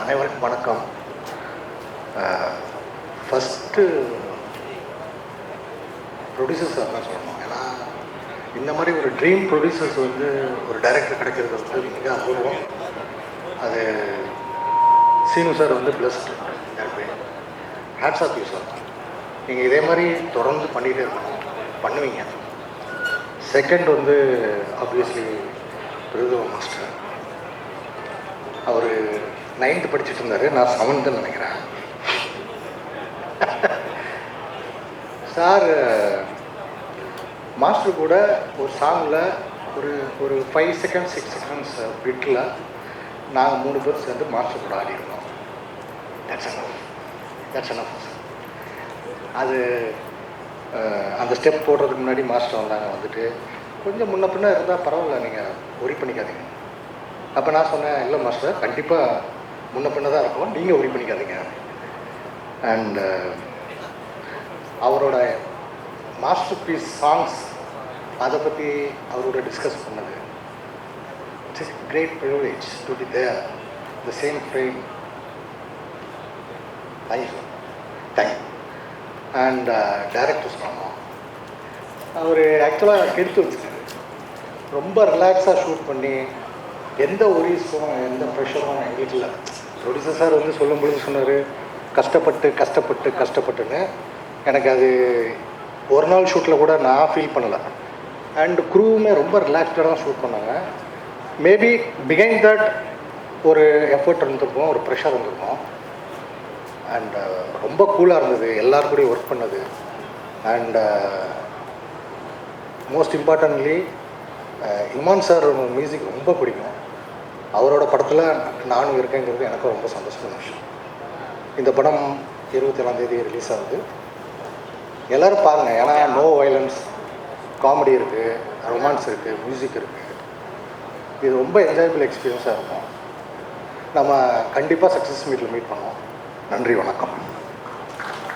அனைவருக்கும் வணக்கம். First producers தான் சொல்லணும். ஏன்னா இந்த மாதிரி ஒரு ட்ரீம் ப்ரொடியூசர்ஸ் வந்து ஒரு டைரக்டர் கிடைக்கிறது வந்து மிக அபூர்வம். அது சீனு சார் வந்து blessed. Hats off you sir. நீங்கள் இதே மாதிரி தொடர்ந்து பண்ணிகிட்டே இருக்கணும், பண்ணுவீங்க. செகண்ட் வந்து ஆப்வியஸ்லி பிரதுவ மாஸ்டர். அவர் 9th படிச்சுட்டு இருந்தார், நான் 7th நினைக்கிறேன். சார் மாஸ்டர் கூட ஒரு சாங்கில் ஒரு 5 seconds 6 seconds பிட்டில் நாங்கள் 3 பேர் சேர்ந்து மாஸ்டர் கூட ஆடிருந்தோம். That's enough. அது அந்த ஸ்டெப் போடுறதுக்கு முன்னாடி மாஸ்டர் வந்தாங்க. வந்துட்டு கொஞ்சம் முன்ன பின்ன இருந்தால் பரவாயில்ல, நீங்கள் ஒரி பண்ணிக்காதீங்க. அப்போ நான் சொன்னேன், இல்லை மாஸ்டர், கண்டிப்பாக முன்ன பின்ன தான் இருக்கும், நீங்கள் ஒரி பண்ணிக்காதீங்க. அண்ட் அவரோட மாஸ்டர் பீஸ் சாங்ஸ் அதை பற்றி அவரோட டிஸ்கஸ் பண்ணது. It's is great privilege to be there the same frame. Thank you. And director சொன்னோம், அவர் ஆக்சுவலாக கெடுத்து வச்சுருக்காரு. ரொம்ப ரிலாக்ஸாக ஷூட் பண்ணி எந்த ஒரீஸும் எந்த ப்ரெஷரும் எங்களுக்கு இல்லை. ப்ரொடியூசர் சார் வந்து சொல்லும்பொழுது சொன்னார், கஷ்டப்பட்டுன்னு. எனக்கு அது ஒரு நாள் ஷூட்டில் கூட நான் ஃபீல் பண்ணலை. அண்ட் க்ரூவுமே ரொம்ப ரிலாக்ஸ்டாக தான் ஷூட் பண்ணாங்க. மேபி பிஹைண்ட் தட் ஒரு எஃபர்ட் இருந்திருக்கும், ஒரு ப்ரெஷர் இருந்திருக்கும். அண்ட் ரொம்ப கூலாக இருந்தது எல்லாருக்கூடையும் ஒர்க் பண்ணது. And most importantly Imman sir music ரொம்ப பிடிக்கும். அவரோட படத்தில் நானும் இருக்கேங்கிறது எனக்கும் ரொம்ப சந்தோஷமான விஷயம். இந்த படம் 27ஆம் தேதி ரிலீஸ் ஆகுது. எல்லோரும் பாருங்கள். ஏன்னா நோ வயலன்ஸ், காமெடி இருக்குது, ரொமான்ஸ் இருக்குது, மியூசிக் இருக்குது. இது ரொம்ப என்ஜாயபிள் எக்ஸ்பீரியன்ஸாக இருக்கும். நம்ம கண்டிப்பாக சக்ஸஸ் மீட்டில் மீட் பண்ணுவோம். நன்றி, வணக்கம்.